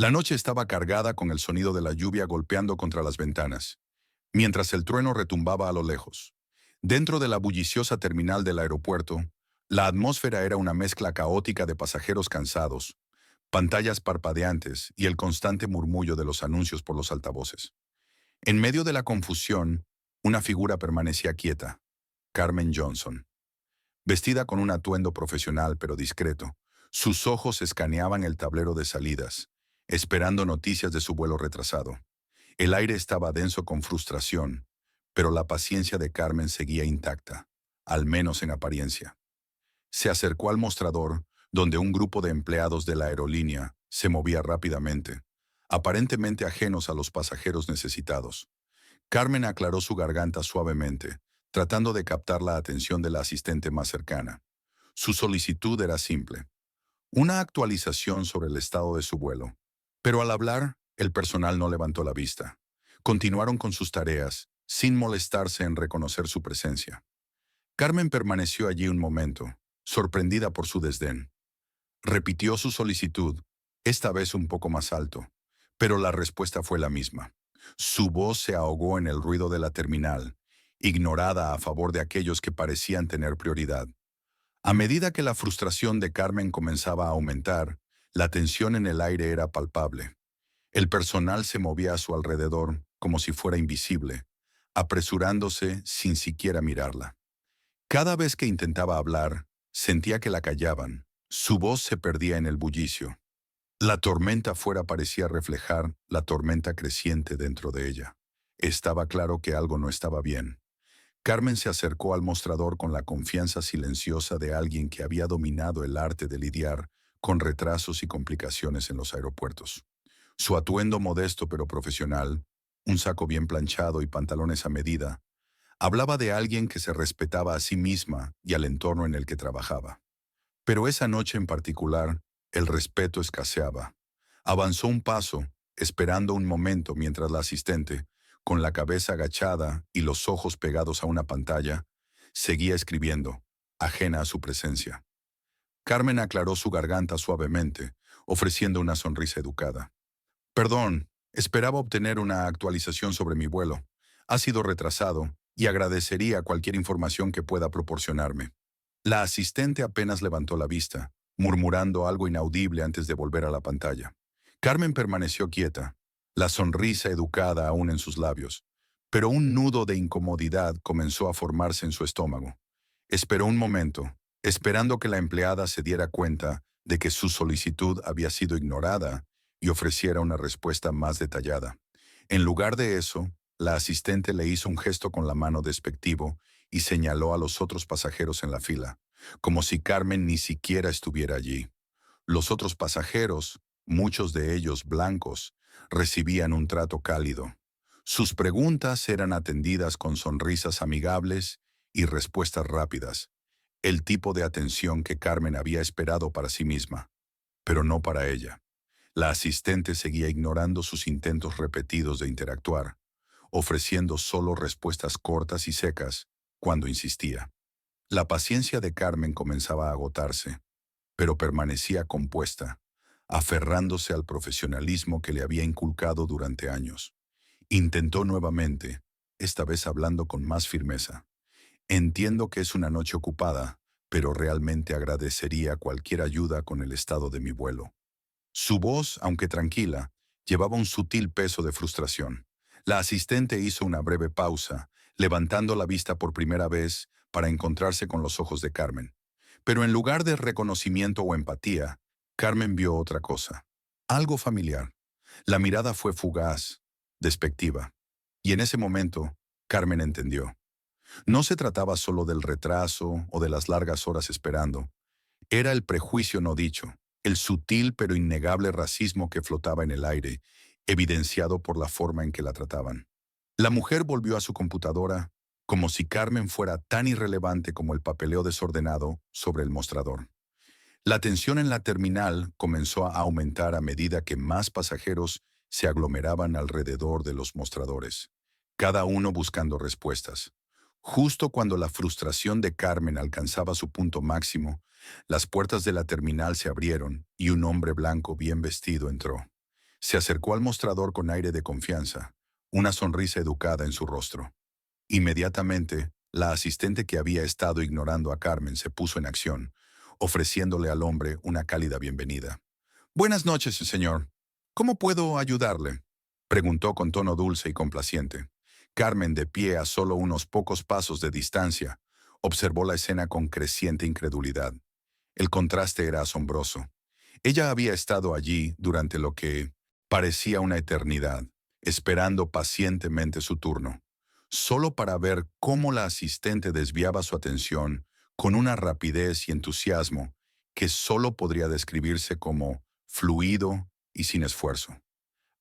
La noche estaba cargada con el sonido de la lluvia golpeando contra las ventanas, mientras el trueno retumbaba a lo lejos. Dentro de la bulliciosa terminal del aeropuerto, la atmósfera era una mezcla caótica de pasajeros cansados, pantallas parpadeantes y el constante murmullo de los anuncios por los altavoces. En medio de la confusión, una figura permanecía quieta: Carmen Johnson. Vestida con un atuendo profesional pero discreto, sus ojos escaneaban el tablero de salidas, esperando noticias de su vuelo retrasado. El aire estaba denso con frustración, pero la paciencia de Carmen seguía intacta, al menos en apariencia. Se acercó al mostrador, donde un grupo de empleados de la aerolínea se movía rápidamente, aparentemente ajenos a los pasajeros necesitados. Carmen aclaró su garganta suavemente, tratando de captar la atención de la asistente más cercana. Su solicitud era simple: una actualización sobre el estado de su vuelo. Pero al hablar, el personal no levantó la vista. Continuaron con sus tareas, sin molestarse en reconocer su presencia. Carmen permaneció allí un momento, sorprendida por su desdén. Repitió su solicitud, esta vez un poco más alto, pero la respuesta fue la misma. Su voz se ahogó en el ruido de la terminal, ignorada a favor de aquellos que parecían tener prioridad. A medida que la frustración de Carmen comenzaba a aumentar, la tensión en el aire era palpable. El personal se movía a su alrededor como si fuera invisible, apresurándose sin siquiera mirarla. Cada vez que intentaba hablar, sentía que la callaban. Su voz se perdía en el bullicio. La tormenta afuera parecía reflejar la tormenta creciente dentro de ella. Estaba claro que algo no estaba bien. Carmen se acercó al mostrador con la confianza silenciosa de alguien que había dominado el arte de lidiar con retrasos y complicaciones en los aeropuertos. Su atuendo modesto pero profesional, un saco bien planchado y pantalones a medida, hablaba de alguien que se respetaba a sí misma y al entorno en el que trabajaba. Pero esa noche en particular, el respeto escaseaba. Avanzó un paso, esperando un momento mientras la asistente, con la cabeza agachada y los ojos pegados a una pantalla, seguía escribiendo, ajena a su presencia. Carmen aclaró su garganta suavemente, ofreciendo una sonrisa educada. Perdón, esperaba obtener una actualización sobre mi vuelo. Ha sido retrasado y agradecería cualquier información que pueda proporcionarme. La asistente apenas levantó la vista, murmurando algo inaudible antes de volver a la pantalla. Carmen permaneció quieta, la sonrisa educada aún en sus labios, pero un nudo de incomodidad comenzó a formarse en su estómago. Esperó un momento, esperando que la empleada se diera cuenta de que su solicitud había sido ignorada y ofreciera una respuesta más detallada. En lugar de eso, la asistente le hizo un gesto con la mano despectivo y señaló a los otros pasajeros en la fila, como si Carmen ni siquiera estuviera allí. Los otros pasajeros, muchos de ellos blancos, recibían un trato cálido. Sus preguntas eran atendidas con sonrisas amigables y respuestas rápidas, el tipo de atención que Carmen había esperado para sí misma, pero no para ella. La asistente seguía ignorando sus intentos repetidos de interactuar, ofreciendo solo respuestas cortas y secas cuando insistía. La paciencia de Carmen comenzaba a agotarse, pero permanecía compuesta, aferrándose al profesionalismo que le había inculcado durante años. Intentó nuevamente, esta vez hablando con más firmeza. Entiendo que es una noche ocupada, pero realmente agradecería cualquier ayuda con el estado de mi vuelo. Su voz, aunque tranquila, llevaba un sutil peso de frustración. La asistente hizo una breve pausa, levantando la vista por primera vez para encontrarse con los ojos de Carmen. Pero en lugar de reconocimiento o empatía, Carmen vio otra cosa. Algo familiar. La mirada fue fugaz, despectiva. Y en ese momento, Carmen entendió. No se trataba solo del retraso o de las largas horas esperando. Era el prejuicio no dicho, el sutil pero innegable racismo que flotaba en el aire, evidenciado por la forma en que la trataban. La mujer volvió a su computadora, como si Carmen fuera tan irrelevante como el papeleo desordenado sobre el mostrador. La tensión en la terminal comenzó a aumentar a medida que más pasajeros se aglomeraban alrededor de los mostradores, cada uno buscando respuestas. Justo cuando la frustración de Carmen alcanzaba su punto máximo, las puertas de la terminal se abrieron y un hombre blanco bien vestido entró. Se acercó al mostrador con aire de confianza, una sonrisa educada en su rostro. Inmediatamente, la asistente que había estado ignorando a Carmen se puso en acción, ofreciéndole al hombre una cálida bienvenida. «Buenas noches, señor. ¿Cómo puedo ayudarle?», preguntó con tono dulce y complaciente. Carmen, de pie a solo unos pocos pasos de distancia, observó la escena con creciente incredulidad. El contraste era asombroso. Ella había estado allí durante lo que parecía una eternidad, esperando pacientemente su turno, solo para ver cómo la asistente desviaba su atención con una rapidez y entusiasmo que solo podría describirse como fluido y sin esfuerzo.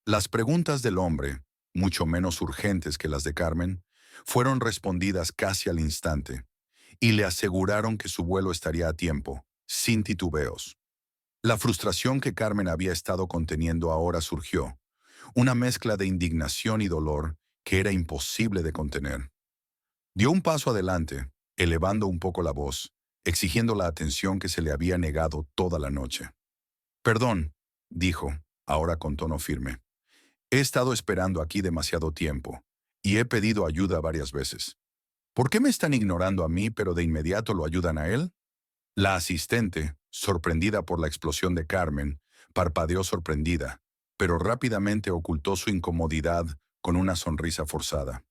Las preguntas del hombre, mucho menos urgentes que las de Carmen, fueron respondidas casi al instante, y le aseguraron que su vuelo estaría a tiempo, sin titubeos. La frustración que Carmen había estado conteniendo ahora surgió, una mezcla de indignación y dolor que era imposible de contener. Dio un paso adelante, elevando un poco la voz, exigiendo la atención que se le había negado toda la noche. «Perdón», dijo, ahora con tono firme. «He estado esperando aquí demasiado tiempo, y he pedido ayuda varias veces. ¿Por qué me están ignorando a mí, pero de inmediato lo ayudan a él?». La asistente, sorprendida por la explosión de Carmen, parpadeó sorprendida, pero rápidamente ocultó su incomodidad con una sonrisa forzada.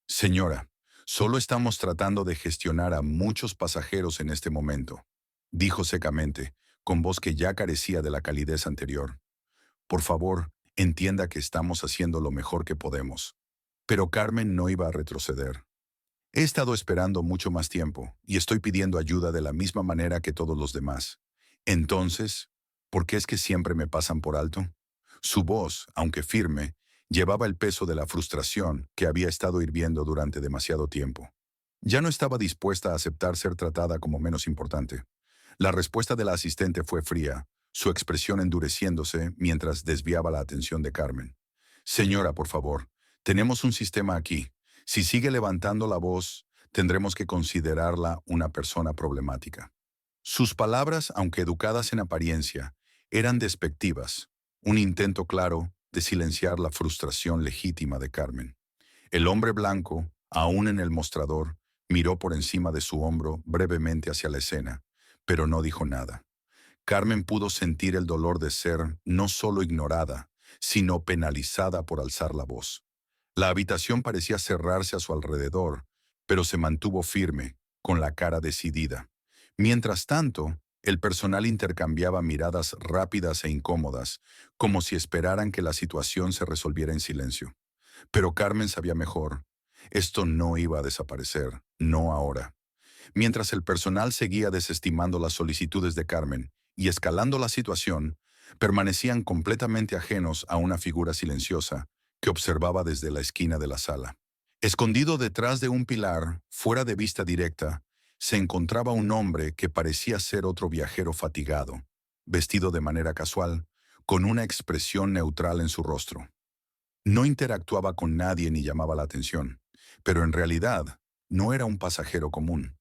«Señora, solo estamos tratando de gestionar a muchos pasajeros en este momento», dijo secamente, con voz que ya carecía de la calidez anterior. «Por favor, entienda que estamos haciendo lo mejor que podemos». Pero Carmen no iba a retroceder. «He estado esperando mucho más tiempo y estoy pidiendo ayuda de la misma manera que todos los demás. Entonces, ¿por qué es que siempre me pasan por alto?». Su voz, aunque firme, llevaba el peso de la frustración que había estado hirviendo durante demasiado tiempo. Ya no estaba dispuesta a aceptar ser tratada como menos importante. La respuesta de la asistente fue fría, su expresión endureciéndose mientras desviaba la atención de Carmen. «Señora, por favor, tenemos un sistema aquí. Si sigue levantando la voz, tendremos que considerarla una persona problemática». Sus palabras, aunque educadas en apariencia, eran despectivas, un intento claro de silenciar la frustración legítima de Carmen. El hombre blanco, aún en el mostrador, miró por encima de su hombro brevemente hacia la escena, pero no dijo nada. Carmen pudo sentir el dolor de ser no solo ignorada, sino penalizada por alzar la voz. La habitación parecía cerrarse a su alrededor, pero se mantuvo firme, con la cara decidida. Mientras tanto, el personal intercambiaba miradas rápidas e incómodas, como si esperaran que la situación se resolviera en silencio. Pero Carmen sabía mejor. Esto no iba a desaparecer, no ahora. Mientras el personal seguía desestimando las solicitudes de Carmen y escalando la situación, permanecían completamente ajenos a una figura silenciosa que observaba desde la esquina de la sala. Escondido detrás de un pilar, fuera de vista directa, se encontraba un hombre que parecía ser otro viajero fatigado, vestido de manera casual, con una expresión neutral en su rostro. No interactuaba con nadie ni llamaba la atención, pero en realidad no era un pasajero común.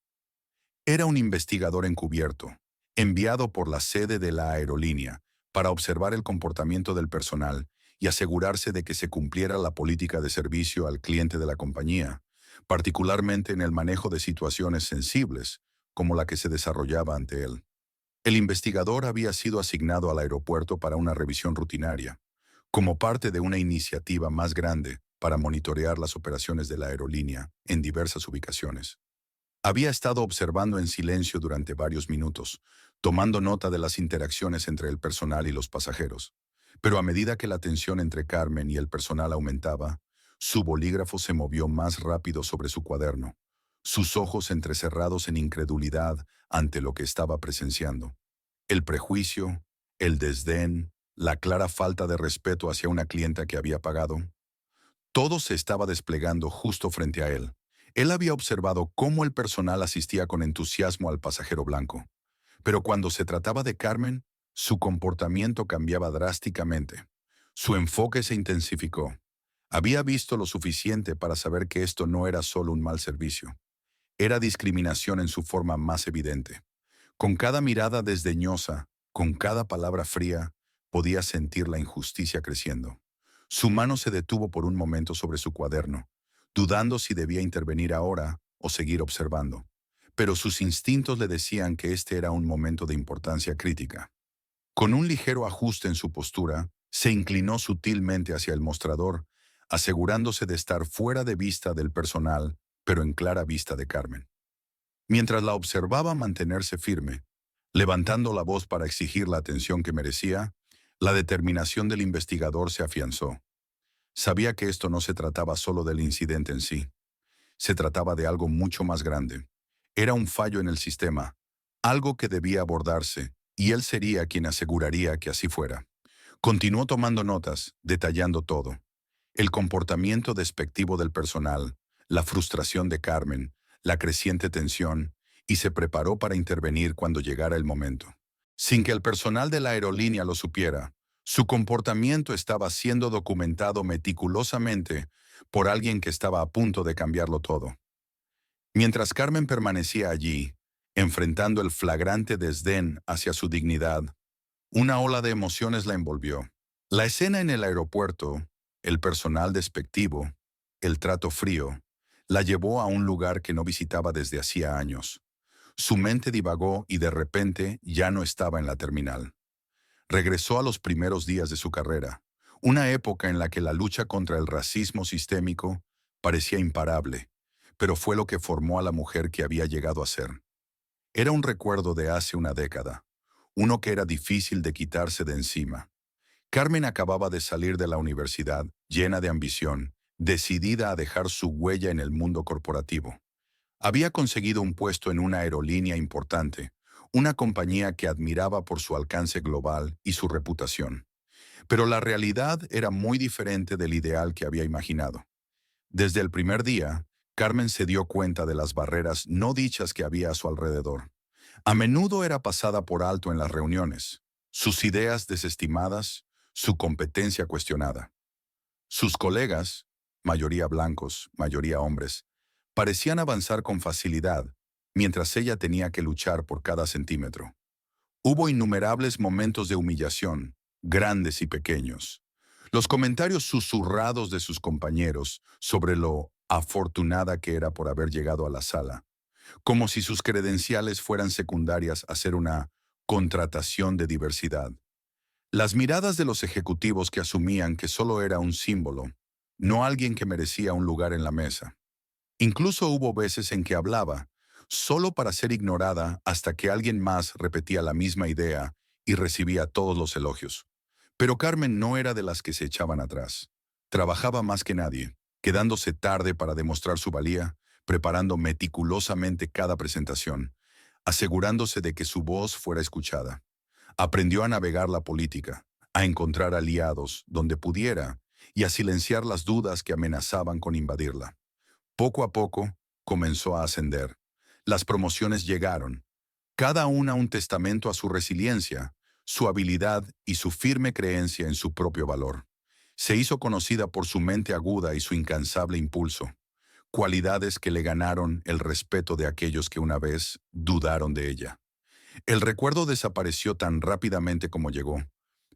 Era un investigador encubierto, enviado por la sede de la aerolínea para observar el comportamiento del personal y asegurarse de que se cumpliera la política de servicio al cliente de la compañía, particularmente en el manejo de situaciones sensibles, como la que se desarrollaba ante él. El investigador había sido asignado al aeropuerto para una revisión rutinaria, como parte de una iniciativa más grande para monitorear las operaciones de la aerolínea en diversas ubicaciones. Había estado observando en silencio durante varios minutos, tomando nota de las interacciones entre el personal y los pasajeros. Pero a medida que la tensión entre Carmen y el personal aumentaba, su bolígrafo se movió más rápido sobre su cuaderno, sus ojos entrecerrados en incredulidad ante lo que estaba presenciando. El prejuicio, el desdén, la clara falta de respeto hacia una clienta que había pagado, todo se estaba desplegando justo frente a él. Él había observado cómo el personal asistía con entusiasmo al pasajero blanco. Pero cuando se trataba de Carmen, su comportamiento cambiaba drásticamente. Su enfoque se intensificó. Había visto lo suficiente para saber que esto no era solo un mal servicio. Era discriminación en su forma más evidente. Con cada mirada desdeñosa, con cada palabra fría, Podía sentir la injusticia creciendo. Su mano se detuvo por un momento sobre su cuaderno, dudando si debía intervenir ahora o seguir observando. Pero sus instintos le decían que este era un momento de importancia crítica. Con un ligero ajuste en su postura, se inclinó sutilmente hacia el mostrador, asegurándose de estar fuera de vista del personal, pero en clara vista de Carmen. Mientras la observaba mantenerse firme, levantando la voz para exigir la atención que merecía, la determinación del investigador se afianzó. Sabía que esto no se trataba solo del incidente en sí. Se trataba de algo mucho más grande. Era un fallo en el sistema, algo que debía abordarse, y él sería quien aseguraría que así fuera. Continuó tomando notas, detallando todo. El comportamiento despectivo del personal, la frustración de Carmen, la creciente tensión, y se preparó para intervenir cuando llegara el momento. Sin que el personal de la aerolínea lo supiera, su comportamiento estaba siendo documentado meticulosamente por alguien que estaba a punto de cambiarlo todo. Mientras Carmen permanecía allí, enfrentando el flagrante desdén hacia su dignidad, una ola de emociones la envolvió. La escena en el aeropuerto, el personal despectivo, el trato frío, la llevó a un lugar que no visitaba desde hacía años. Su mente divagó y de repente ya no estaba en la terminal. Regresó a los primeros días de su carrera, una época en la que la lucha contra el racismo sistémico parecía imparable, pero fue lo que formó a la mujer que había llegado a ser. Era un recuerdo de hace una década, uno que era difícil de quitarse de encima. Carmen acababa de salir de la universidad, llena de ambición, decidida a dejar su huella en el mundo corporativo. Había conseguido un puesto en una aerolínea importante, una compañía que admiraba por su alcance global y su reputación. Pero la realidad era muy diferente del ideal que había imaginado. Desde el primer día, Carmen se dio cuenta de las barreras no dichas que había a su alrededor. A menudo era pasada por alto en las reuniones, sus ideas desestimadas, su competencia cuestionada. Sus colegas, mayoría blancos, mayoría hombres, parecían avanzar con facilidad, mientras ella tenía que luchar por cada centímetro. Hubo innumerables momentos de humillación, grandes y pequeños. Los comentarios susurrados de sus compañeros sobre lo afortunada que era por haber llegado a la sala, como si sus credenciales fueran secundarias a ser una contratación de diversidad. Las miradas de los ejecutivos que asumían que solo era un símbolo, no alguien que merecía un lugar en la mesa. Incluso hubo veces en que hablaba, solo para ser ignorada hasta que alguien más repetía la misma idea y recibía todos los elogios. Pero Carmen no era de las que se echaban atrás. Trabajaba más que nadie, quedándose tarde para demostrar su valía, preparando meticulosamente cada presentación, asegurándose de que su voz fuera escuchada. Aprendió a navegar la política, a encontrar aliados donde pudiera y a silenciar las dudas que amenazaban con invadirla. Poco a poco, comenzó a ascender. Las promociones llegaron, cada una un testamento a su resiliencia, su habilidad y su firme creencia en su propio valor. Se hizo conocida por su mente aguda y su incansable impulso, cualidades que le ganaron el respeto de aquellos que una vez dudaron de ella. El recuerdo desapareció tan rápidamente como llegó,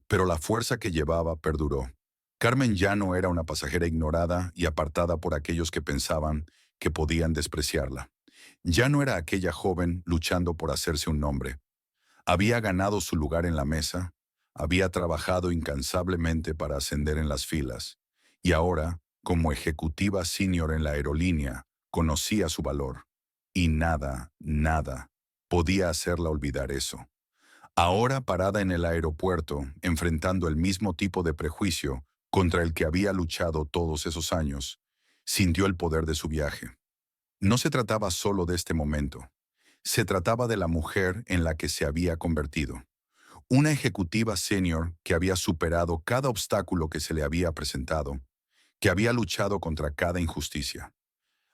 pero la fuerza que llevaba perduró. Carmen ya no era una pasajera ignorada y apartada por aquellos que pensaban que podían despreciarla. Ya no era aquella joven luchando por hacerse un nombre. Había ganado su lugar en la mesa, había trabajado incansablemente para ascender en las filas, y ahora, como ejecutiva senior en la aerolínea, conocía su valor. Y nada, podía hacerla olvidar eso. Ahora parada en el aeropuerto, enfrentando el mismo tipo de prejuicio contra el que había luchado todos esos años, sintió el poder de su viaje. No se trataba solo de este momento. Se trataba de la mujer en la que se había convertido. Una ejecutiva senior que había superado cada obstáculo que se le había presentado, que había luchado contra cada injusticia.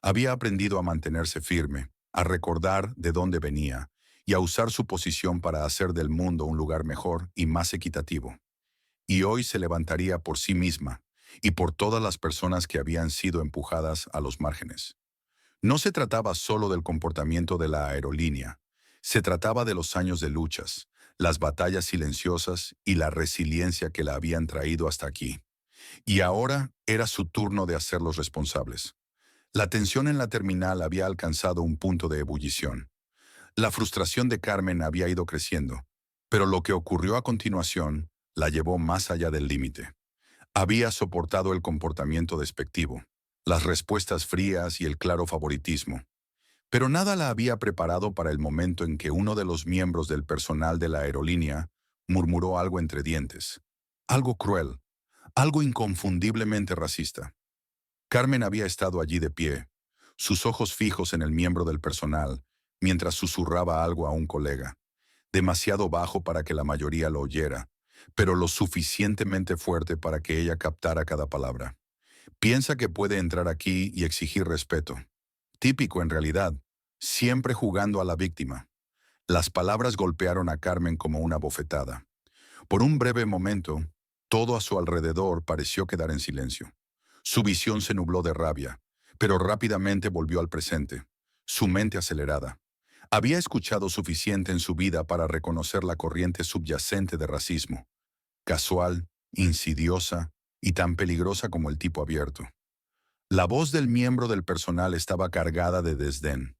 Había aprendido a mantenerse firme, a recordar de dónde venía y a usar su posición para hacer del mundo un lugar mejor y más equitativo. Y hoy se levantaría por sí misma y por todas las personas que habían sido empujadas a los márgenes. No se trataba solo del comportamiento de la aerolínea, se trataba de los años de luchas, las batallas silenciosas y la resiliencia que la habían traído hasta aquí. Y ahora era su turno de hacerlos responsables. La tensión en la terminal había alcanzado un punto de ebullición. La frustración de Carmen había ido creciendo, pero lo que ocurrió a continuación la llevó más allá del límite. Había soportado el comportamiento despectivo, las respuestas frías y el claro favoritismo, pero nada la había preparado para el momento en que uno de los miembros del personal de la aerolínea murmuró algo entre dientes. Algo cruel, algo inconfundiblemente racista. Carmen había estado allí de pie, sus ojos fijos en el miembro del personal, mientras susurraba algo a un colega, demasiado bajo para que la mayoría lo oyera, pero lo suficientemente fuerte para que ella captara cada palabra. Piensa que puede entrar aquí y exigir respeto. Típico en realidad, siempre jugando a la víctima. Las palabras golpearon a Carmen como una bofetada. Por un breve momento, todo a su alrededor pareció quedar en silencio. Su visión se nubló de rabia, pero rápidamente volvió al presente, su mente acelerada. Había escuchado suficiente en su vida para reconocer la corriente subyacente de racismo, casual, insidiosa y tan peligrosa como el tipo abierto. La voz del miembro del personal estaba cargada de desdén,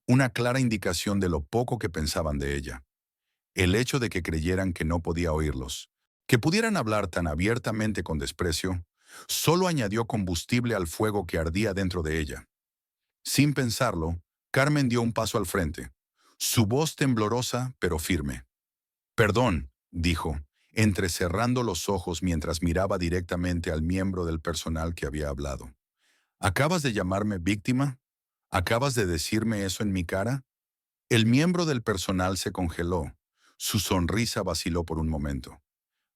una clara indicación de lo poco que pensaban de ella. El hecho de que creyeran que no podía oírlos, que pudieran hablar tan abiertamente con desprecio, solo añadió combustible al fuego que ardía dentro de ella. Sin pensarlo, Carmen dio un paso al frente, su voz temblorosa pero firme. «Perdón», dijo, entrecerrando los ojos mientras miraba directamente al miembro del personal que había hablado. «¿Acabas de llamarme víctima? ¿Acabas de decirme eso en mi cara?» El miembro del personal se congeló. Su sonrisa vaciló por un momento.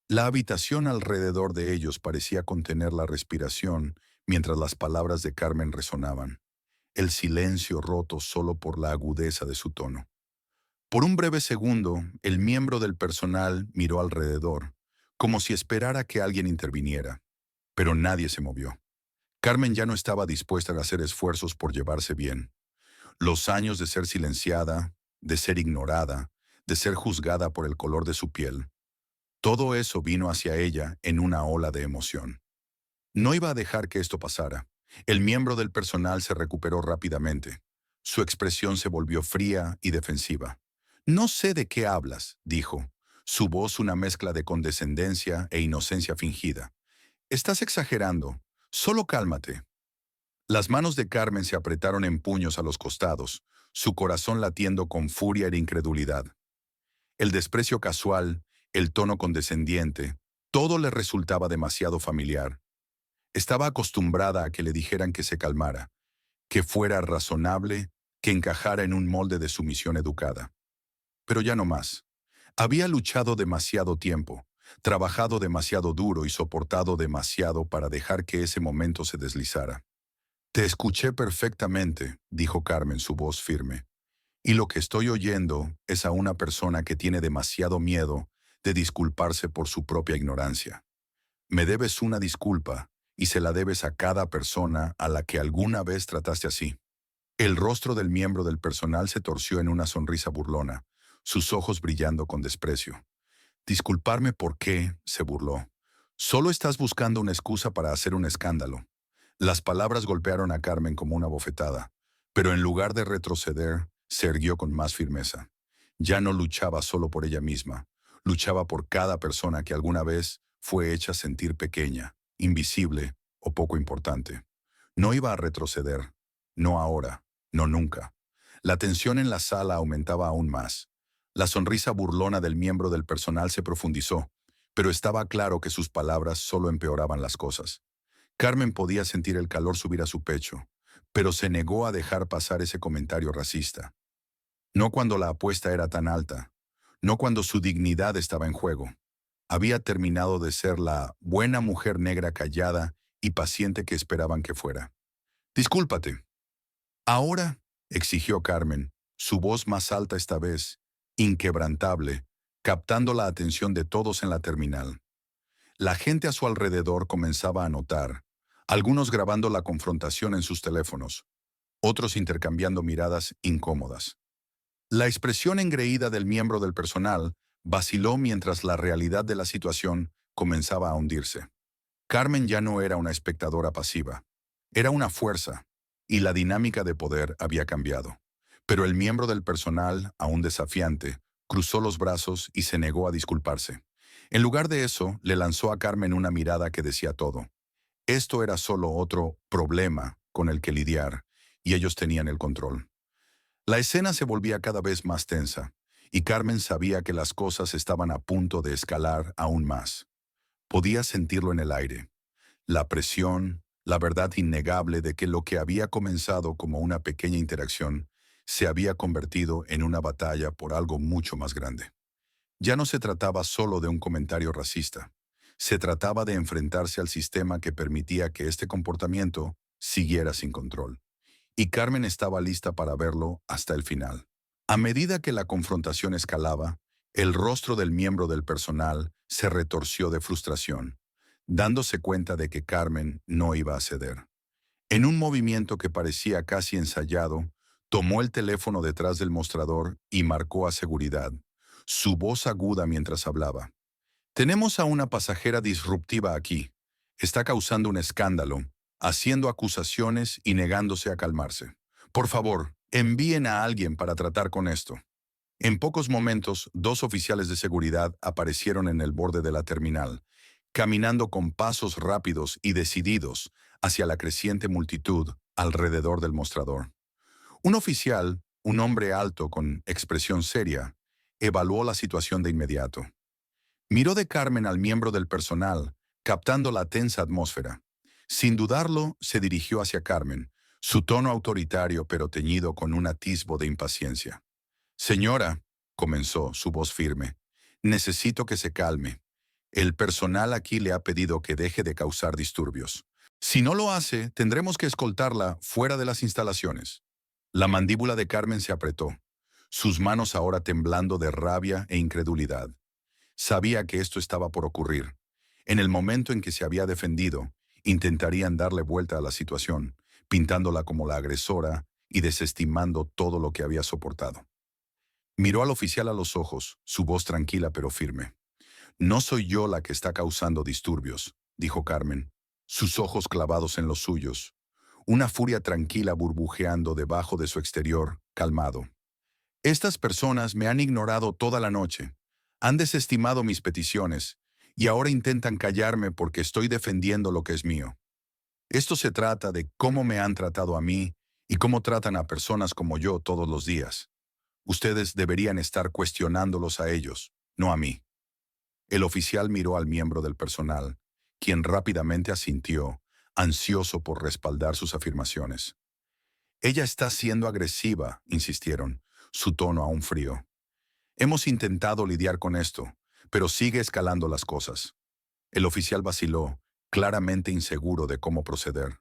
La habitación alrededor de ellos parecía contener la respiración mientras las palabras de Carmen resonaban, el silencio roto solo por la agudeza de su tono. Por un breve segundo, el miembro del personal miró alrededor, como si esperara que alguien interviniera, pero nadie se movió. Carmen ya no estaba dispuesta a hacer esfuerzos por llevarse bien. Los años de ser silenciada, de ser ignorada, de ser juzgada por el color de su piel, todo eso vino hacia ella en una ola de emoción. No iba a dejar que esto pasara. El miembro del personal se recuperó rápidamente. Su expresión se volvió fría y defensiva. «No sé de qué hablas», dijo, su voz una mezcla de condescendencia e inocencia fingida. «Estás exagerando. Solo cálmate». Las manos de Carmen se apretaron en puños a los costados, su corazón latiendo con furia e incredulidad. El desprecio casual, el tono condescendiente, todo le resultaba demasiado familiar. Estaba acostumbrada a que le dijeran que se calmara, que fuera razonable, que encajara en un molde de sumisión educada. Pero ya no más. Había luchado demasiado tiempo, trabajado demasiado duro y soportado demasiado para dejar que ese momento se deslizara. «Te escuché perfectamente», dijo Carmen, su voz firme. «Y lo que estoy oyendo es a una persona que tiene demasiado miedo de disculparse por su propia ignorancia. Me debes una disculpa y se la debes a cada persona a la que alguna vez trataste así». El rostro del miembro del personal se torció en una sonrisa burlona, sus ojos brillando con desprecio. «¿Disculparme por qué?», se burló. «Solo estás buscando una excusa para hacer un escándalo». Las palabras golpearon a Carmen como una bofetada, pero en lugar de retroceder, se erguió con más firmeza. Ya no luchaba solo por ella misma, luchaba por cada persona que alguna vez fue hecha sentir pequeña, invisible o poco importante. No iba a retroceder, no ahora, no nunca. La tensión en la sala aumentaba aún más. La sonrisa burlona del miembro del personal se profundizó, pero estaba claro que sus palabras solo empeoraban las cosas. Carmen podía sentir el calor subir a su pecho, pero se negó a dejar pasar ese comentario racista. No cuando la apuesta era tan alta, no cuando su dignidad estaba en juego. Había terminado de ser la buena mujer negra callada y paciente que esperaban que fuera. «Discúlpate». «Ahora», exigió Carmen, su voz más alta esta vez, inquebrantable, captando la atención de todos en la terminal. La gente a su alrededor comenzaba a notar, algunos grabando la confrontación en sus teléfonos, otros intercambiando miradas incómodas. La expresión engreída del miembro del personal Vaciló mientras la realidad de la situación comenzaba a hundirse. Carmen ya no era una espectadora pasiva. Era una fuerza, y la dinámica de poder había cambiado. Pero el miembro del personal, aún desafiante, cruzó los brazos y se negó a disculparse. En lugar de eso, le lanzó a Carmen una mirada que decía todo. Esto era solo otro problema con el que lidiar, y ellos tenían el control. La escena se volvía cada vez más tensa, y Carmen sabía que las cosas estaban a punto de escalar aún más. Podía sentirlo en el aire. La presión, la verdad innegable de que lo que había comenzado como una pequeña interacción se había convertido en una batalla por algo mucho más grande. Ya no se trataba solo de un comentario racista. Se trataba de enfrentarse al sistema que permitía que este comportamiento siguiera sin control. Y Carmen estaba lista para verlo hasta el final. A medida que la confrontación escalaba, el rostro del miembro del personal se retorció de frustración, dándose cuenta de que Carmen no iba a ceder. En un movimiento que parecía casi ensayado, tomó el teléfono detrás del mostrador y marcó a seguridad, su voz aguda mientras hablaba. Tenemos a una pasajera disruptiva aquí. Está causando un escándalo, haciendo acusaciones y negándose a calmarse. Por favor, envíen a alguien para tratar con esto. En pocos momentos, dos oficiales de seguridad aparecieron en el borde de la terminal, caminando con pasos rápidos y decididos hacia la creciente multitud alrededor del mostrador. Un oficial, un hombre alto con expresión seria, evaluó la situación de inmediato. Miró de Carmen al miembro del personal, captando la tensa atmósfera. Sin dudarlo, se dirigió hacia Carmen, su tono autoritario pero teñido con un atisbo de impaciencia. Señora, comenzó, su voz firme, necesito que se calme. El personal aquí le ha pedido que deje de causar disturbios. Si no lo hace, tendremos que escoltarla fuera de las instalaciones. La mandíbula de Carmen se apretó, sus manos ahora temblando de rabia e incredulidad. Sabía que esto estaba por ocurrir. En el momento en que se había defendido, intentarían darle vuelta a la situación, pintándola como la agresora y desestimando todo lo que había soportado. Miró al oficial a los ojos, su voz tranquila pero firme. No soy yo la que está causando disturbios, dijo Carmen, sus ojos clavados en los suyos, una furia tranquila burbujeando debajo de su exterior, calmado. Estas personas me han ignorado toda la noche, han desestimado mis peticiones, y ahora intentan callarme porque estoy defendiendo lo que es mío. Esto se trata de cómo me han tratado a mí y cómo tratan a personas como yo todos los días. Ustedes deberían estar cuestionándolos a ellos, no a mí. El oficial miró al miembro del personal, quien rápidamente asintió, ansioso por respaldar sus afirmaciones. Ella está siendo agresiva, insistieron, su tono aún frío. Hemos intentado lidiar con esto, pero sigue escalando las cosas. El oficial vaciló, claramente inseguro de cómo proceder.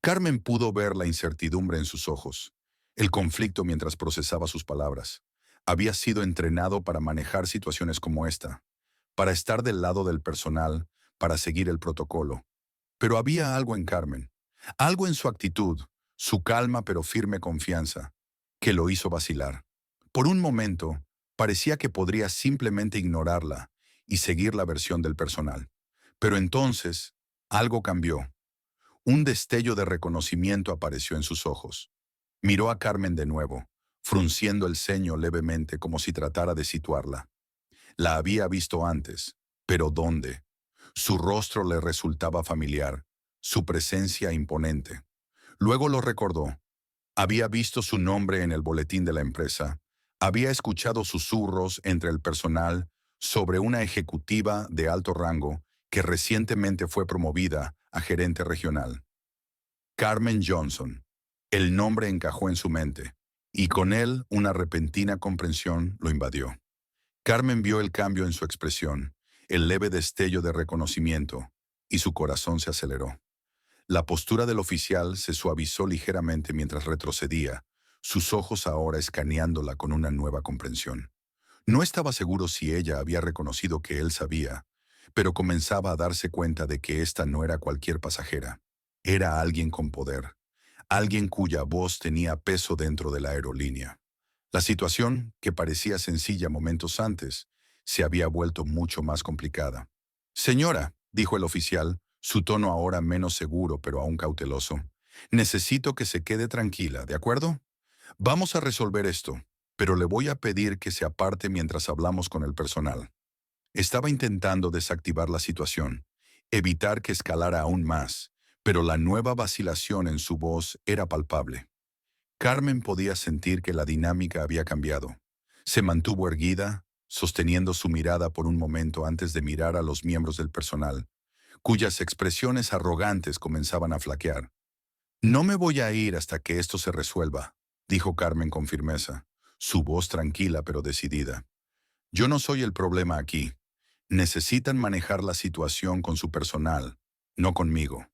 Carmen pudo ver la incertidumbre en sus ojos, el conflicto mientras procesaba sus palabras. Había sido entrenado para manejar situaciones como esta, para estar del lado del personal, para seguir el protocolo. Pero había algo en Carmen, algo en su actitud, su calma pero firme confianza, que lo hizo vacilar. Por un momento, parecía que podría simplemente ignorarla y seguir la versión del personal. Pero entonces, algo cambió. Un destello de reconocimiento apareció en sus ojos. Miró a Carmen de nuevo, frunciendo el ceño levemente como si tratara de situarla. La había visto antes, pero ¿dónde? Su rostro le resultaba familiar, su presencia imponente. Luego lo recordó. Había visto su nombre en el boletín de la empresa. Había escuchado susurros entre el personal sobre una ejecutiva de alto rango que recientemente fue promovida a gerente regional. Carmen Johnson. El nombre encajó en su mente, y con él una repentina comprensión lo invadió. Carmen vio el cambio en su expresión, el leve destello de reconocimiento, y su corazón se aceleró. La postura del oficial se suavizó ligeramente mientras retrocedía, sus ojos ahora escaneándola con una nueva comprensión. No estaba seguro si ella había reconocido que él sabía, pero comenzaba a darse cuenta de que esta no era cualquier pasajera. Era alguien con poder, alguien cuya voz tenía peso dentro de la aerolínea. La situación, que parecía sencilla momentos antes, se había vuelto mucho más complicada. Señora, dijo el oficial, su tono ahora menos seguro pero aún cauteloso, necesito que se quede tranquila, ¿de acuerdo? Vamos a resolver esto, pero le voy a pedir que se aparte mientras hablamos con el personal. Estaba intentando desactivar la situación, evitar que escalara aún más, pero la nueva vacilación en su voz era palpable. Carmen podía sentir que la dinámica había cambiado. Se mantuvo erguida, sosteniendo su mirada por un momento antes de mirar a los miembros del personal, cuyas expresiones arrogantes comenzaban a flaquear. No me voy a ir hasta que esto se resuelva, dijo Carmen con firmeza, su voz tranquila pero decidida. Yo no soy el problema aquí. Necesitan manejar la situación con su personal, no conmigo.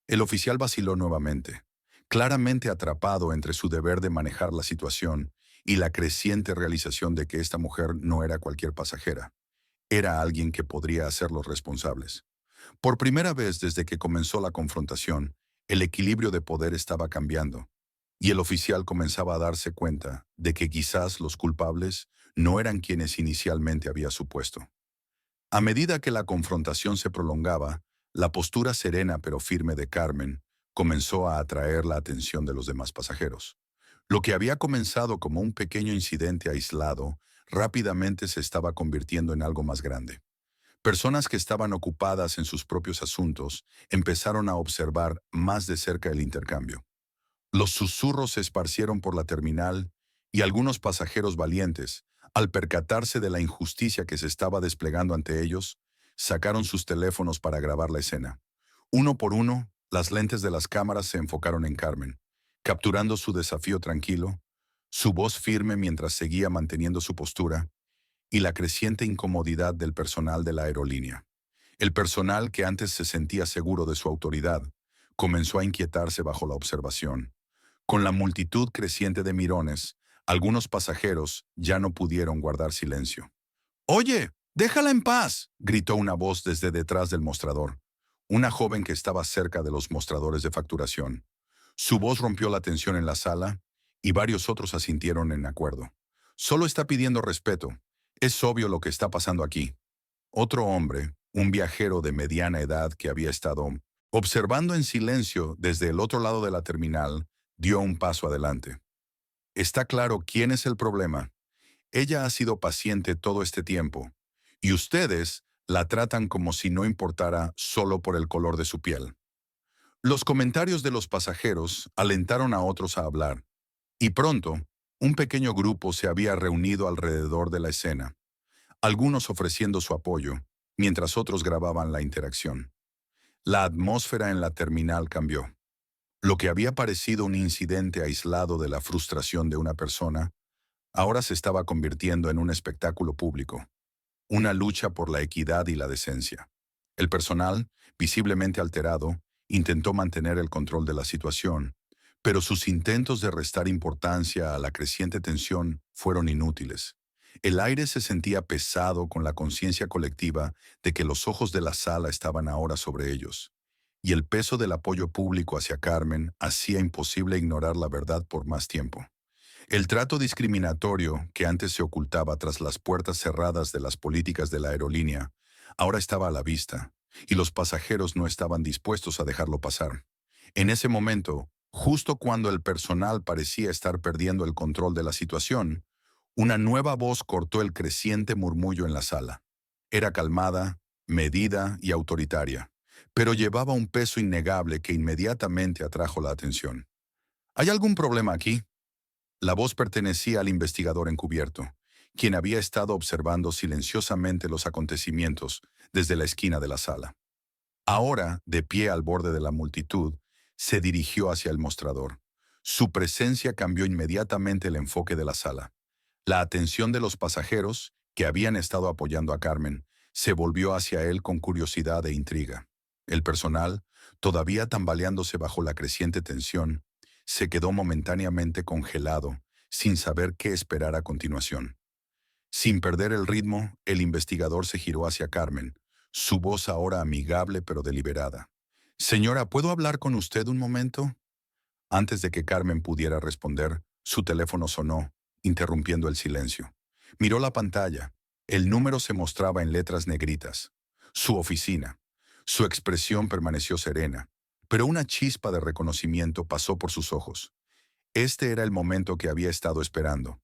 El oficial vaciló nuevamente, claramente atrapado entre su deber de manejar la situación y la creciente realización de que esta mujer no era cualquier pasajera. Era alguien que podría hacerlos responsables. Por primera vez desde que comenzó la confrontación, el equilibrio de poder estaba cambiando, y el oficial comenzaba a darse cuenta de que quizás los culpables no eran quienes inicialmente había supuesto. A medida que la confrontación se prolongaba, la postura serena pero firme de Carmen comenzó a atraer la atención de los demás pasajeros. Lo que había comenzado como un pequeño incidente aislado, rápidamente se estaba convirtiendo en algo más grande. Personas que estaban ocupadas en sus propios asuntos empezaron a observar más de cerca el intercambio. Los susurros se esparcieron por la terminal y algunos pasajeros valientes, al percatarse de la injusticia que se estaba desplegando ante ellos, sacaron sus teléfonos para grabar la escena. Uno por uno, las lentes de las cámaras se enfocaron en Carmen, capturando su desafío tranquilo, su voz firme mientras seguía manteniendo su postura, y la creciente incomodidad del personal de la aerolínea. El personal que antes se sentía seguro de su autoridad, comenzó a inquietarse bajo la observación. Con la multitud creciente de mirones, algunos pasajeros ya no pudieron guardar silencio. «¡Oye, déjala en paz!», gritó una voz desde detrás del mostrador, una joven que estaba cerca de los mostradores de facturación. Su voz rompió la tensión en la sala y varios otros asintieron en acuerdo. «Solo está pidiendo respeto. Es obvio lo que está pasando aquí». Otro hombre, un viajero de mediana edad que había estado observando en silencio desde el otro lado de la terminal, dio un paso adelante. «Está claro quién es el problema. Ella ha sido paciente todo este tiempo, y ustedes la tratan como si no importara solo por el color de su piel». Los comentarios de los pasajeros alentaron a otros a hablar, y pronto, un pequeño grupo se había reunido alrededor de la escena, algunos ofreciendo su apoyo, mientras otros grababan la interacción. La atmósfera en la terminal cambió. Lo que había parecido un incidente aislado de la frustración de una persona, ahora se estaba convirtiendo en un espectáculo público, una lucha por la equidad y la decencia. El personal, visiblemente alterado, intentó mantener el control de la situación, pero sus intentos de restar importancia a la creciente tensión fueron inútiles. El aire se sentía pesado con la conciencia colectiva de que los ojos de la sala estaban ahora sobre ellos, y el peso del apoyo público hacia Carmen hacía imposible ignorar la verdad por más tiempo. El trato discriminatorio que antes se ocultaba tras las puertas cerradas de las políticas de la aerolínea, ahora estaba a la vista, y los pasajeros no estaban dispuestos a dejarlo pasar. En ese momento, justo cuando el personal parecía estar perdiendo el control de la situación, una nueva voz cortó el creciente murmullo en la sala. Era calmada, medida y autoritaria, pero llevaba un peso innegable que inmediatamente atrajo la atención. «¿Hay algún problema aquí?». La voz pertenecía al investigador encubierto, quien había estado observando silenciosamente los acontecimientos desde la esquina de la sala. Ahora, de pie al borde de la multitud, se dirigió hacia el mostrador. Su presencia cambió inmediatamente el enfoque de la sala. La atención de los pasajeros, que habían estado apoyando a Carmen, se volvió hacia él con curiosidad e intriga. El personal, todavía tambaleándose bajo la creciente tensión, se quedó momentáneamente congelado, sin saber qué esperar a continuación. Sin perder el ritmo, el investigador se giró hacia Carmen, su voz ahora amigable pero deliberada. «Señora, ¿puedo hablar con usted un momento?». Antes de que Carmen pudiera responder, su teléfono sonó, interrumpiendo el silencio. Miró la pantalla El número se mostraba en letras negritas. Su oficina. Su expresión permaneció serena, pero una chispa de reconocimiento pasó por sus ojos. Este era el momento que había estado esperando.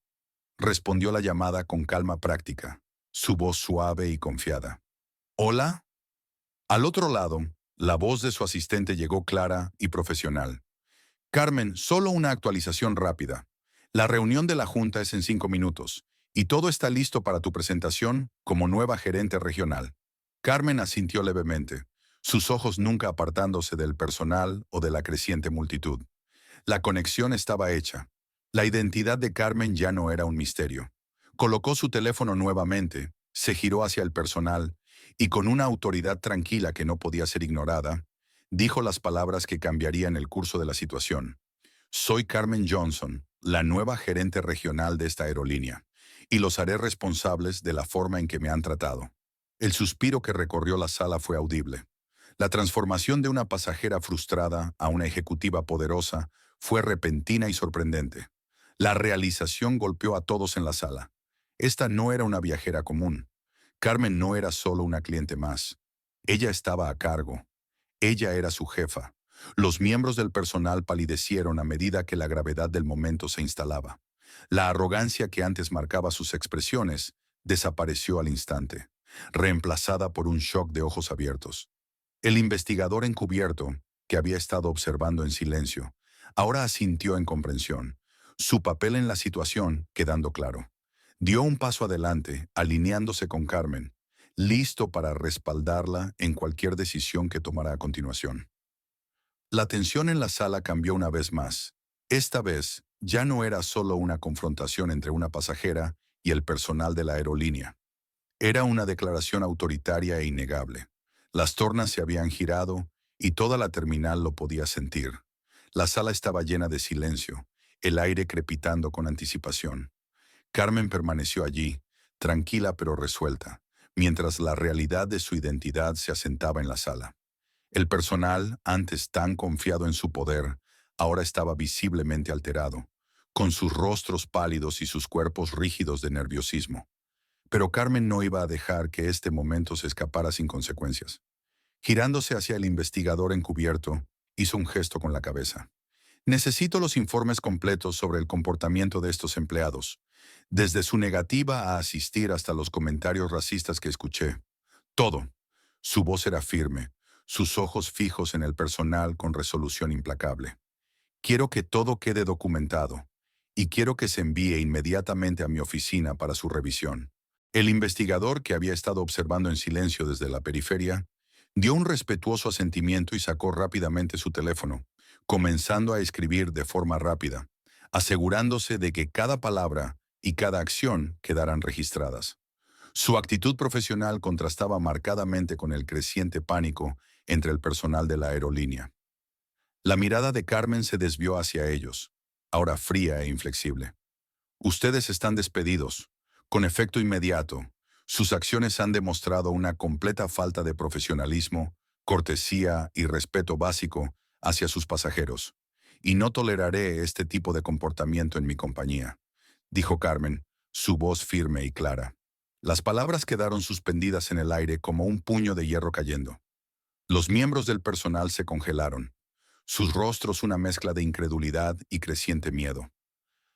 Respondió la llamada con calma práctica, su voz suave y confiada. ¿Hola? Al otro lado, la voz de su asistente llegó clara y profesional. Carmen, solo una actualización rápida. La reunión de la Junta es en 5 minutos, y todo está listo para tu presentación como nueva gerente regional. Carmen asintió levemente, sus ojos nunca apartándose del personal o de la creciente multitud. La conexión estaba hecha. La identidad de Carmen ya no era un misterio. Colocó su teléfono nuevamente, se giró hacia el personal y con una autoridad tranquila que no podía ser ignorada, dijo las palabras que cambiarían el curso de la situación. Soy Carmen Johnson, la nueva gerente regional de esta aerolínea, y los haré responsables de la forma en que me han tratado. El suspiro que recorrió la sala fue audible. La transformación de una pasajera frustrada a una ejecutiva poderosa fue repentina y sorprendente. La realización golpeó a todos en la sala. Esta no era una viajera común. Carmen no era solo una cliente más. Ella estaba a cargo. Ella era su jefa. Los miembros del personal palidecieron a medida que la gravedad del momento se instalaba. La arrogancia que antes marcaba sus expresiones desapareció al instante, reemplazada por un shock de ojos abiertos. El investigador encubierto, que había estado observando en silencio, ahora asintió en comprensión, su papel en la situación quedando claro. Dio un paso adelante, alineándose con Carmen, listo para respaldarla en cualquier decisión que tomara a continuación. La tensión en la sala cambió una vez más. Esta vez, ya no era solo una confrontación entre una pasajera y el personal de la aerolínea. Era una declaración autoritaria e innegable. Las tornas se habían girado y toda la terminal lo podía sentir. La sala estaba llena de silencio, el aire crepitando con anticipación. Carmen permaneció allí, tranquila pero resuelta, mientras la realidad de su identidad se asentaba en la sala. El personal, antes tan confiado en su poder, ahora estaba visiblemente alterado, con sus rostros pálidos y sus cuerpos rígidos de nerviosismo. Pero Carmen no iba a dejar que este momento se escapara sin consecuencias. Girándose hacia el investigador encubierto, hizo un gesto con la cabeza. Necesito los informes completos sobre el comportamiento de estos empleados, desde su negativa a asistir hasta los comentarios racistas que escuché. Todo. Su voz era firme, sus ojos fijos en el personal con resolución implacable. Quiero que todo quede documentado, y quiero que se envíe inmediatamente a mi oficina para su revisión. El investigador, que había estado observando en silencio desde la periferia, dio un respetuoso asentimiento y sacó rápidamente su teléfono, comenzando a escribir de forma rápida, asegurándose de que cada palabra y cada acción quedaran registradas. Su actitud profesional contrastaba marcadamente con el creciente pánico entre el personal de la aerolínea. La mirada de Carmen se desvió hacia ellos, ahora fría e inflexible. Ustedes están despedidos, con efecto inmediato. Sus acciones han demostrado una completa falta de profesionalismo, cortesía y respeto básico hacia sus pasajeros. Y no toleraré este tipo de comportamiento en mi compañía, dijo Carmen, su voz firme y clara. Las palabras quedaron suspendidas en el aire como un puño de hierro cayendo. Los miembros del personal se congelaron, sus rostros una mezcla de incredulidad y creciente miedo.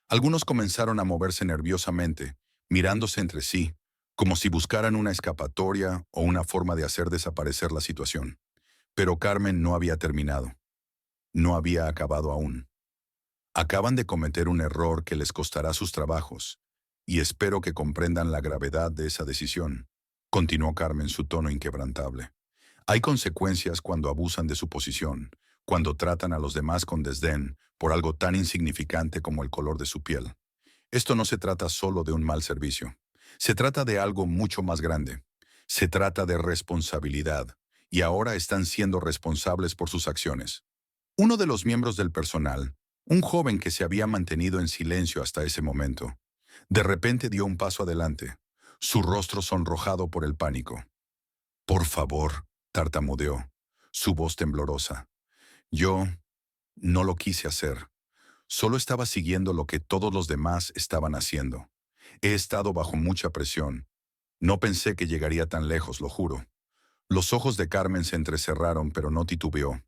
Algunos comenzaron a moverse nerviosamente, mirándose entre sí, como si buscaran una escapatoria o una forma de hacer desaparecer la situación. Pero Carmen no había terminado. No había acabado aún. Acaban de cometer un error que les costará sus trabajos, y espero que comprendan la gravedad de esa decisión, continuó Carmen, su tono inquebrantable. Hay consecuencias cuando abusan de su posición, cuando tratan a los demás con desdén por algo tan insignificante como el color de su piel. Esto no se trata solo de un mal servicio. Se trata de algo mucho más grande. Se trata de responsabilidad, y ahora están siendo responsables por sus acciones. Uno de los miembros del personal, un joven que se había mantenido en silencio hasta ese momento, de repente dio un paso adelante, su rostro sonrojado por el pánico. «Por favor», tartamudeó, su voz temblorosa. «Yo no lo quise hacer. Solo estaba siguiendo lo que todos los demás estaban haciendo. He estado bajo mucha presión. No pensé que llegaría tan lejos, lo juro. Los ojos de Carmen se entrecerraron, pero no titubeó.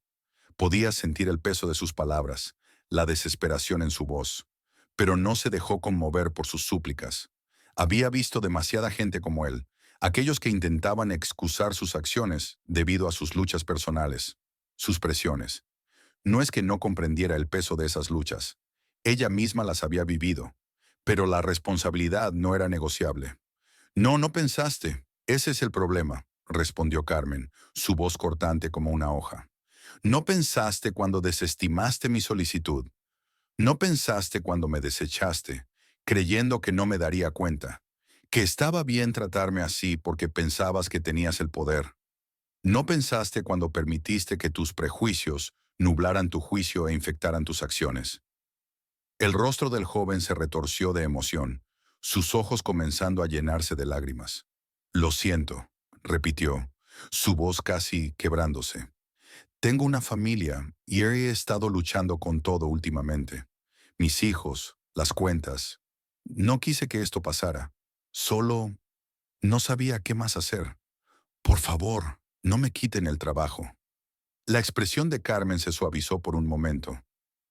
Podía sentir el peso de sus palabras, la desesperación en su voz, pero no se dejó conmover por sus súplicas. Había visto demasiada gente como él, aquellos que intentaban excusar sus acciones debido a sus luchas personales, sus presiones. No es que no comprendiera el peso de esas luchas. Ella misma las había vivido, pero la responsabilidad no era negociable. No, no pensaste. Ese es el problema, respondió Carmen, su voz cortante como una hoja. No pensaste cuando desestimaste mi solicitud. No pensaste cuando me desechaste, creyendo que no me daría cuenta, que estaba bien tratarme así porque pensabas que tenías el poder. No pensaste cuando permitiste que tus prejuicios nublaran tu juicio e infectaran tus acciones. El rostro del joven se retorció de emoción, sus ojos comenzando a llenarse de lágrimas. Lo siento, repitió, su voz casi quebrándose. Tengo una familia y he estado luchando con todo últimamente. Mis hijos, las cuentas. No quise que esto pasara. Solo no sabía qué más hacer. Por favor, no me quiten el trabajo. La expresión de Carmen se suavizó por un momento,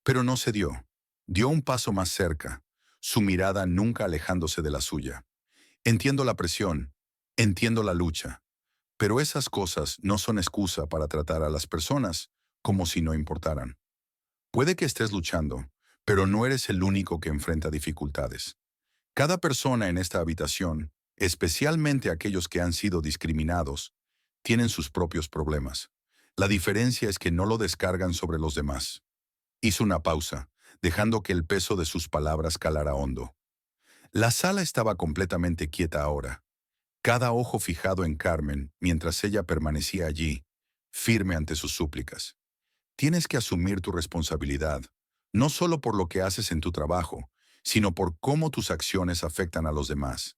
pero no cedió. Dio un paso más cerca, su mirada nunca alejándose de la suya. Entiendo la presión, entiendo la lucha, pero esas cosas no son excusa para tratar a las personas como si no importaran. Puede que estés luchando, pero no eres el único que enfrenta dificultades. Cada persona en esta habitación, especialmente aquellos que han sido discriminados, tienen sus propios problemas. La diferencia es que no lo descargan sobre los demás. Hizo una pausa, dejando que el peso de sus palabras calara hondo. La sala estaba completamente quieta ahora, cada ojo fijado en Carmen mientras ella permanecía allí, firme ante sus súplicas. Tienes que asumir tu responsabilidad, no solo por lo que haces en tu trabajo, sino por cómo tus acciones afectan a los demás.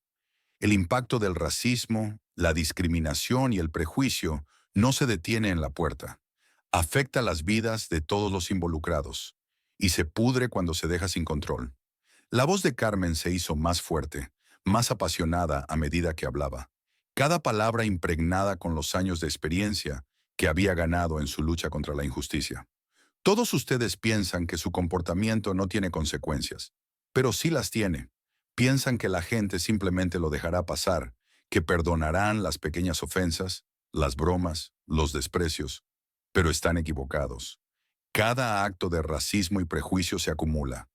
El impacto del racismo, la discriminación y el prejuicio no se detiene en la puerta. Afecta las vidas de todos los involucrados y se pudre cuando se deja sin control. La voz de Carmen se hizo más fuerte, más apasionada a medida que hablaba. Cada palabra impregnada con los años de experiencia que había ganado en su lucha contra la injusticia. Todos ustedes piensan que su comportamiento no tiene consecuencias, pero sí las tiene. Piensan que la gente simplemente lo dejará pasar, que perdonarán las pequeñas ofensas, las bromas, los desprecios, pero están equivocados. Cada acto de racismo y prejuicio se acumula.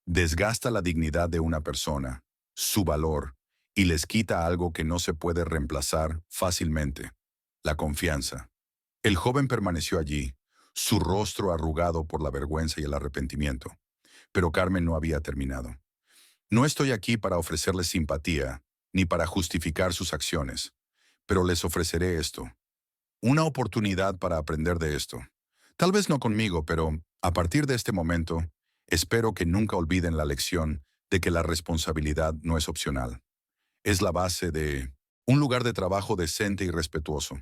Desgasta la dignidad de una persona, su valor, y les quita algo que no se puede reemplazar fácilmente: la confianza. El joven permaneció allí, su rostro arrugado por la vergüenza y el arrepentimiento. Pero Carmen no había terminado. No estoy aquí para ofrecerles simpatía, ni para justificar sus acciones, pero les ofreceré esto, una oportunidad para aprender de esto. Tal vez no conmigo, pero a partir de este momento, espero que nunca olviden la lección de que la responsabilidad no es opcional. Es la base de un lugar de trabajo decente y respetuoso.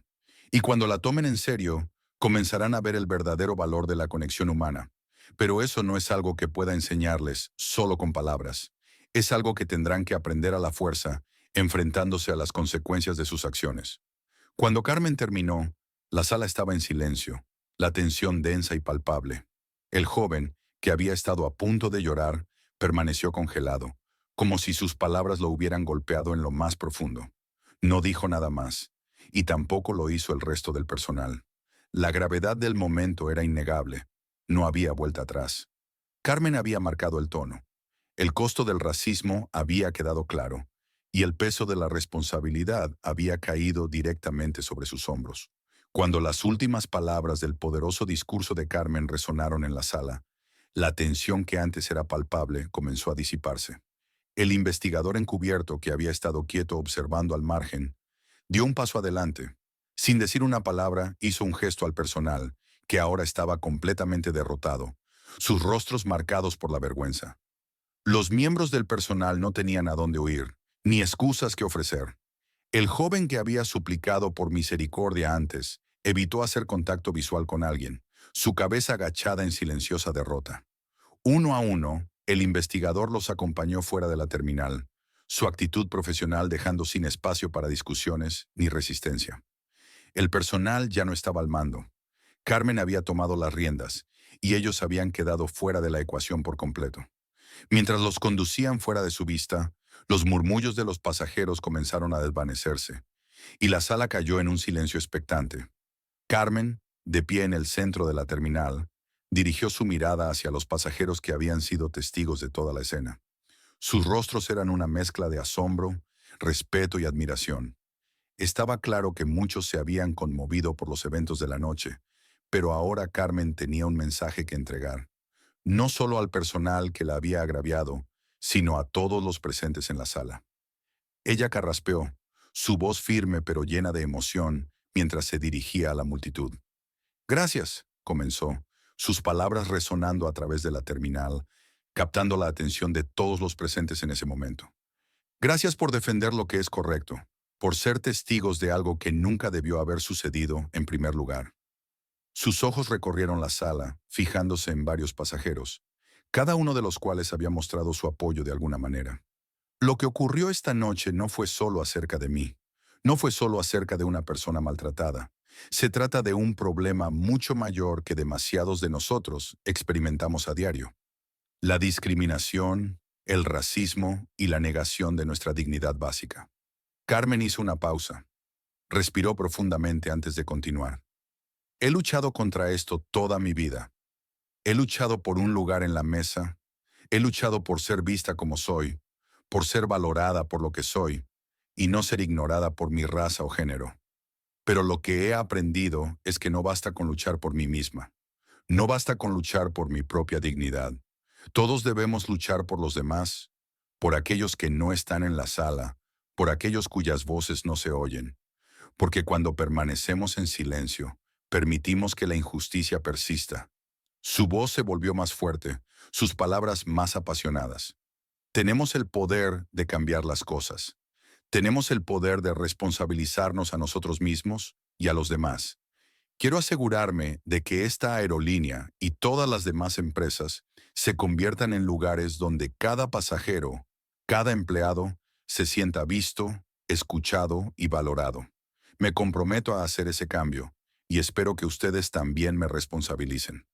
Y cuando la tomen en serio, comenzarán a ver el verdadero valor de la conexión humana. Pero eso no es algo que pueda enseñarles solo con palabras. Es algo que tendrán que aprender a la fuerza, enfrentándose a las consecuencias de sus acciones. Cuando Carmen terminó, la sala estaba en silencio, la tensión densa y palpable. El joven, que había estado a punto de llorar, permaneció congelado, como si sus palabras lo hubieran golpeado en lo más profundo. No dijo nada más, y tampoco lo hizo el resto del personal. La gravedad del momento era innegable. No había vuelta atrás. Carmen había marcado el tono. El costo del racismo había quedado claro, y el peso de la responsabilidad había caído directamente sobre sus hombros. Cuando las últimas palabras del poderoso discurso de Carmen resonaron en la sala, la tensión que antes era palpable comenzó a disiparse. El investigador encubierto, que había estado quieto observando al margen, dio un paso adelante. Sin decir una palabra, hizo un gesto al personal, que ahora estaba completamente derrotado, sus rostros marcados por la vergüenza. Los miembros del personal no tenían a dónde huir, ni excusas que ofrecer. El joven, que había suplicado por misericordia antes, evitó hacer contacto visual con alguien, su cabeza agachada en silenciosa derrota. Uno a uno, el investigador los acompañó fuera de la terminal, su actitud profesional dejando sin espacio para discusiones ni resistencia. El personal ya no estaba al mando. Carmen había tomado las riendas, y ellos habían quedado fuera de la ecuación por completo. Mientras los conducían fuera de su vista, los murmullos de los pasajeros comenzaron a desvanecerse, y la sala cayó en un silencio expectante. Carmen, de pie en el centro de la terminal, dirigió su mirada hacia los pasajeros que habían sido testigos de toda la escena. Sus rostros eran una mezcla de asombro, respeto y admiración. Estaba claro que muchos se habían conmovido por los eventos de la noche, pero ahora Carmen tenía un mensaje que entregar, no solo al personal que la había agraviado, sino a todos los presentes en la sala. Ella carraspeó, su voz firme pero llena de emoción, mientras se dirigía a la multitud. Gracias, comenzó, sus palabras resonando a través de la terminal, captando la atención de todos los presentes en ese momento. Gracias por defender lo que es correcto, por ser testigos de algo que nunca debió haber sucedido en primer lugar. Sus ojos recorrieron la sala, fijándose en varios pasajeros, cada uno de los cuales había mostrado su apoyo de alguna manera. Lo que ocurrió esta noche no fue solo acerca de mí, no fue solo acerca de una persona maltratada. Se trata de un problema mucho mayor que demasiados de nosotros experimentamos a diario. La discriminación, el racismo y la negación de nuestra dignidad básica. Carmen hizo una pausa. Respiró profundamente antes de continuar. He luchado contra esto toda mi vida. He luchado por un lugar en la mesa. He luchado por ser vista como soy, por ser valorada por lo que soy, y no ser ignorada por mi raza o género. Pero lo que he aprendido es que no basta con luchar por mí misma. No basta con luchar por mi propia dignidad. Todos debemos luchar por los demás, por aquellos que no están en la sala, por aquellos cuyas voces no se oyen. Porque cuando permanecemos en silencio, permitimos que la injusticia persista. Su voz se volvió más fuerte, sus palabras más apasionadas. Tenemos el poder de cambiar las cosas. Tenemos el poder de responsabilizarnos a nosotros mismos y a los demás. Quiero asegurarme de que esta aerolínea y todas las demás empresas se conviertan en lugares donde cada pasajero, cada empleado, se sienta visto, escuchado y valorado. Me comprometo a hacer ese cambio y espero que ustedes también me responsabilicen.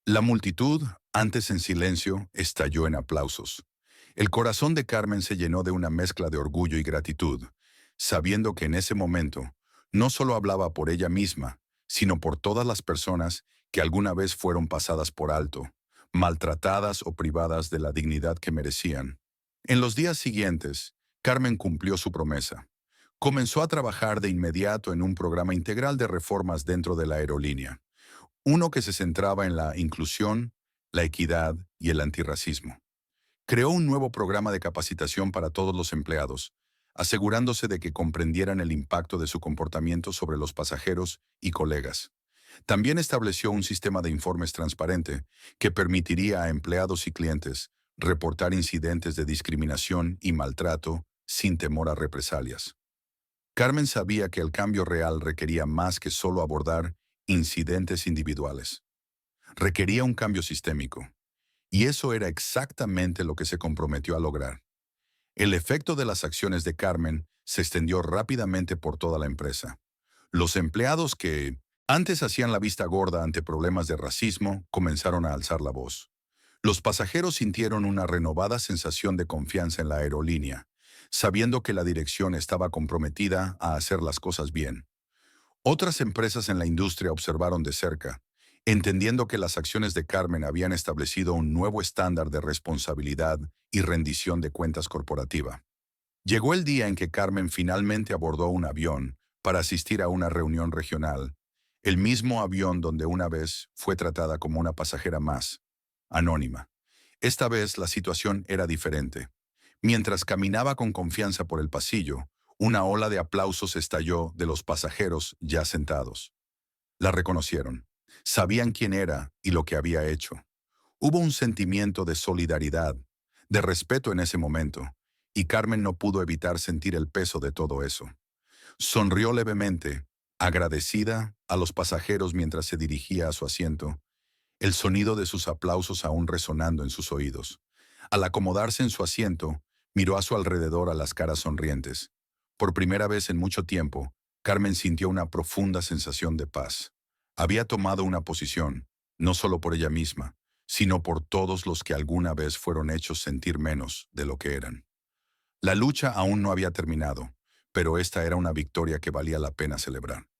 La multitud, antes en silencio, estalló en aplausos. El corazón de Carmen se llenó de una mezcla de orgullo y gratitud, sabiendo que en ese momento no solo hablaba por ella misma, sino por todas las personas que alguna vez fueron pasadas por alto, maltratadas o privadas de la dignidad que merecían. En los días siguientes, Carmen cumplió su promesa. Comenzó a trabajar de inmediato en un programa integral de reformas dentro de la aerolínea, uno que se centraba en la inclusión, la equidad y el antirracismo. Creó un nuevo programa de capacitación para todos los empleados, asegurándose de que comprendieran el impacto de su comportamiento sobre los pasajeros y colegas. También estableció un sistema de informes transparente que permitiría a empleados y clientes reportar incidentes de discriminación y maltrato sin temor a represalias. Carmen sabía que el cambio real requería más que solo abordar incidentes individuales. Requería un cambio sistémico. Y eso era exactamente lo que se comprometió a lograr. El efecto de las acciones de Carmen se extendió rápidamente por toda la empresa. Los empleados que antes hacían la vista gorda ante problemas de racismo comenzaron a alzar la voz. Los pasajeros sintieron una renovada sensación de confianza en la aerolínea, sabiendo que la dirección estaba comprometida a hacer las cosas bien. Otras empresas en la industria observaron de cerca, entendiendo que las acciones de Carmen habían establecido un nuevo estándar de responsabilidad y rendición de cuentas corporativa. Llegó el día en que Carmen finalmente abordó un avión para asistir a una reunión regional, el mismo avión donde una vez fue tratada como una pasajera más, anónima. Esta vez la situación era diferente. Mientras caminaba con confianza por el pasillo, una ola de aplausos estalló de los pasajeros ya sentados. La reconocieron. Sabían quién era y lo que había hecho. Hubo un sentimiento de solidaridad, de respeto en ese momento, y Carmen no pudo evitar sentir el peso de todo eso. Sonrió levemente, agradecida a los pasajeros mientras se dirigía a su asiento, el sonido de sus aplausos aún resonando en sus oídos. Al acomodarse en su asiento, Miró a su alrededor a las caras sonrientes. Por primera vez en mucho tiempo, Carmen sintió una profunda sensación de paz. Había tomado una posición, no solo por ella misma, sino por todos los que alguna vez fueron hechos sentir menos de lo que eran. La lucha aún no había terminado, pero esta era una victoria que valía la pena celebrar.